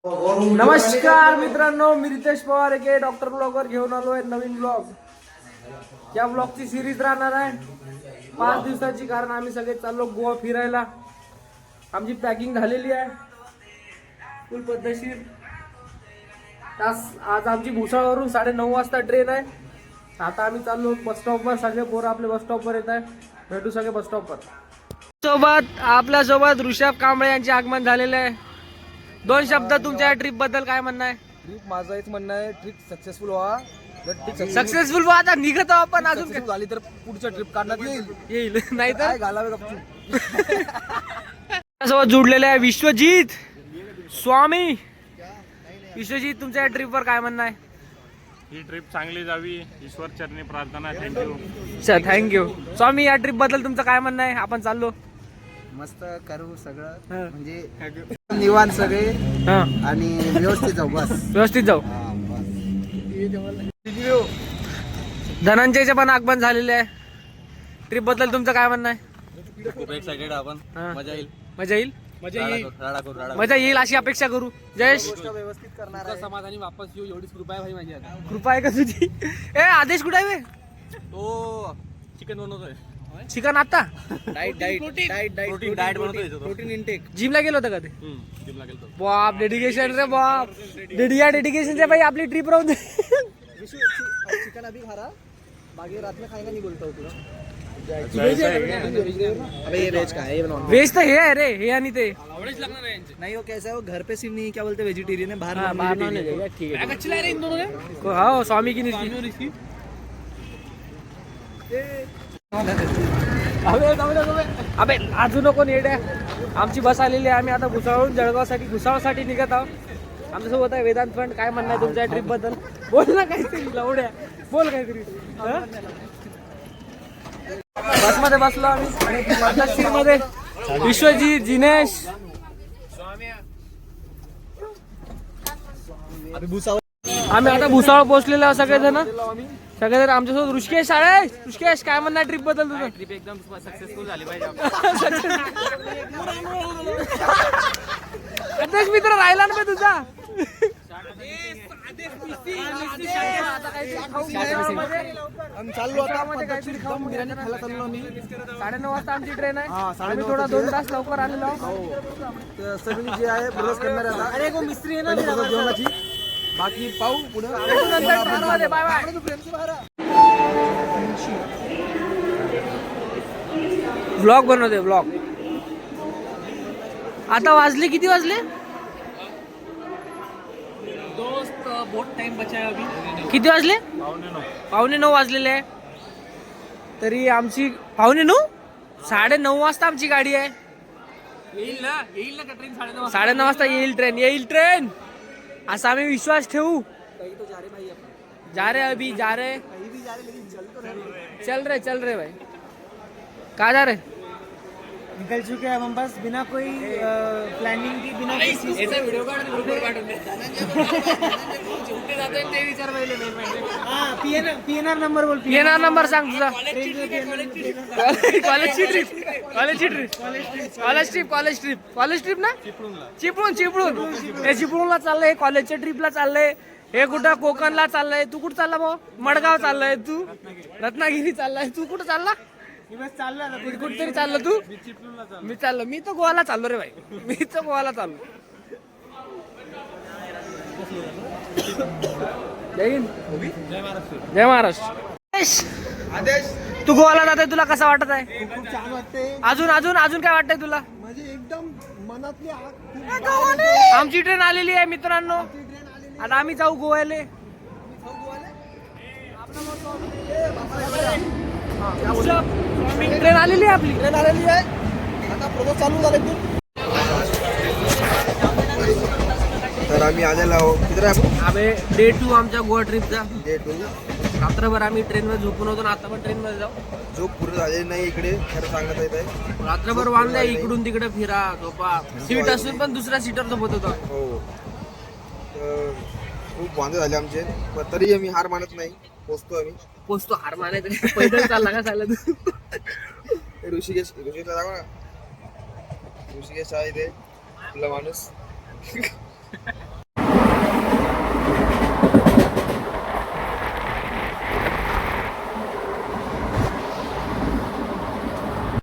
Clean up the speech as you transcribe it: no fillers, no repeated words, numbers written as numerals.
नमस्कार मित्रांनो, मी रितेश पवार के doctor blogger घेऊन आलो आहे नवीन ब्लॉग. या ब्लॉगची सिरीज राहणार आहे 5 दिवसाची, कारण आम्ही सगळे चाललो गोवा फिरायला. आमची पॅकिंग झालेली आहे फुल पद्धतशीर. आज आमची भुसावळवरून 9:30 वाजता ट्रेन आहे. आता आम्ही चाललो बस स्टॉपवर. सगळे पोरं आपले बस स्टॉपवर येत आहे. भेटू सगळे बस स्टॉपवर. आपल्यासोबत ऋषभ कांबळे यांचे आगमन झालेले आहे. 2 शब्द तुमच्या ट्रिप बद्दल काय म्हणणं आहे? ट्रिप माझं एक म्हणणं आहे, ट्रिप सक्सेसफुल व्हा. सक्सेसफुल व्हा. आता निघत आहोत आपण. अजून झाली तर पुढच्या ट्रिप काढण्यात येईल नाही तर घालावे गप्पू. सोबत जुडलेले आहे विश्वजित स्वामी. विश्वजित, तुमच्या ट्रिपवर काय म्हणणं आहे? ही ट्रिप चांगली जावी, ईश्वर चरणी प्रार्थना. थँक्यू. थँक्यू स्वामी. या ट्रिप बद्दल तुमचं काय म्हणणं आहे? आपण चाललो मस्त करू सगळं, म्हणजे निवांत सगळे आणि व्यवस्थित जाऊ. बस व्यवस्थित जाऊ. धनंजयचे पण आगमन झालेले आहे. ट्रिप बद्दल तुमचं काय म्हणणं आहे? खूप एक्साइटेड आपण. मजा येईल. मजा येईल. मजा येईल अशी अपेक्षा करू. जयेश, व्यवस्थित करणार. समाधानी वापस येऊ एवढीच कृपा आहे भाई माझी. कृपा आहे का तुझी? आदेश कुठे आहे? तो चिकन बनवतोय. चिकन आता प्रोटीन इंटेक. जिमला गेलो होतं का ते? बाप, डेडिकेशन रे बाप. डेडिकेशन से भाई आपली ट्रिप राहून दे. चिकन अभी खा रहा, बाकी रात में खाएगा नहीं बोलता हूँ तुला. अबे ये वेज का है, ये नॉन वेज तर हे आहे रे, हे आणि ते नहीं. वो कैसा है, वो घर पे सिर्फ नहीं, क्या बोलते वेजिटेरियन है, बाहर नॉन है. ठीक है. हाँ, स्वामी की नीति. अबे अजून नको नेड्या. आमची बस आलेली आहे. आम्ही आता भुसावळहून भुसावळसाठी निघत आहोत. आमच्यासोबत आहे वेदांत फंड. काय म्हणणं आहे तुमच्या ट्रिप बद्दल? बोल ना काहीतरी, लवड्या बोल काहीतरी. बसमध्ये बसलो आम्ही मध्ये. विश्वजित, जिनेश, आम्ही आता भुसावळ पोहोचलेलो आहोत सगळेजण. आमच्यासोबत ऋषिकेश आहे. ऋषिकेश, काय म्हणणार ट्रिप बद्दल तुझं? ट्रिप एकदम सक्सेसफुल झाली पाहिजे. अध्यक्ष मित्र राहिला ना तुझा. चाललो आता बिर्याणी खायला चाललो आम्ही. 9:30 वाजता आमची ट्रेन आहे. आम्ही थोडा 2 तास लवकर आलेलो आहोत. सगळी जे आहे प्रवास करणार आता. अरे को मिस्त्री आहे ना जेवणाची. बाकी पाहू पुढे. ब्लॉग बनवते ब्लॉग. आता वाजले किती वाजले? दोस्त बहुत टाइम बचा है अभी. किती वाजले? 9:15 वाजलेले आहे. तरी आमची 9:15 9:30 वाजता आमची गाडी आहे. येईल ना का ट्रेन 9:30 9:30 वाजता येईल ट्रेन असा आम्ही विश्वास ठेवू. जा रे अभी जा रे. चल रे भाई. कहाँ जा रहे? निकल चुके हैं हम बस, बिना कोई प्लानिंग की, बिना किसी ऐसा वीडियो पीएनआर नंबर बोल. पीएनआर नंबर सांग तुझा. कॉलेज ट्रिप ना. चिपळूण. हे चिपळूणला चाललंय, कॉलेजच्या ट्रिपला चाललंय. हे कुठं कोकणला चाललंय. तू कुठं चालला भाऊ? मडगाव चाललाय तू. रत्नागिरी चाललाय तू. कुठं चालला? कुठतरी चाललो तू. मी तर गोवाला चाललो रे भाई. जय महाराष्ट्र. तू गोवाला जातोय, तुला कसं वाटत आहे? खूप छान वाटते. अजून काय वाटतंय तुला? म्हणजे एकदम मनातली आमची ट्रेन आलेली आहे मित्रांनो. आता आम्ही जाऊ गोव्याले. ट्रेन आलेली आहे आपली. आता प्रवास चालू झाला. तर आम्ही आलेलो आहोत. आम्ही डे 2 आमच्या गोवा ट्रिपचा. डे 2. रात्रभर आम्ही ट्रेनवर झोपून होतो. आता पण ट्रेनमध्ये जाऊ. झोप पूर्ण झालेली नाही इकडे, खरं सांगत येत आहे. रात्रभर वाढलंय. इकडून तिकडे फिरा, झोपा. सीट असून पण दुसऱ्या सीटर झोपत होतो. हो, खूप वांदे झाले आमचे, पण तरी आम्ही हार मानत नाही. पोचतो हार मानायचं. पैदल चालला का चालला तू? ऋषिकेशला जाऊ ना. ऋषिकेश आहे ते आपला माणूस.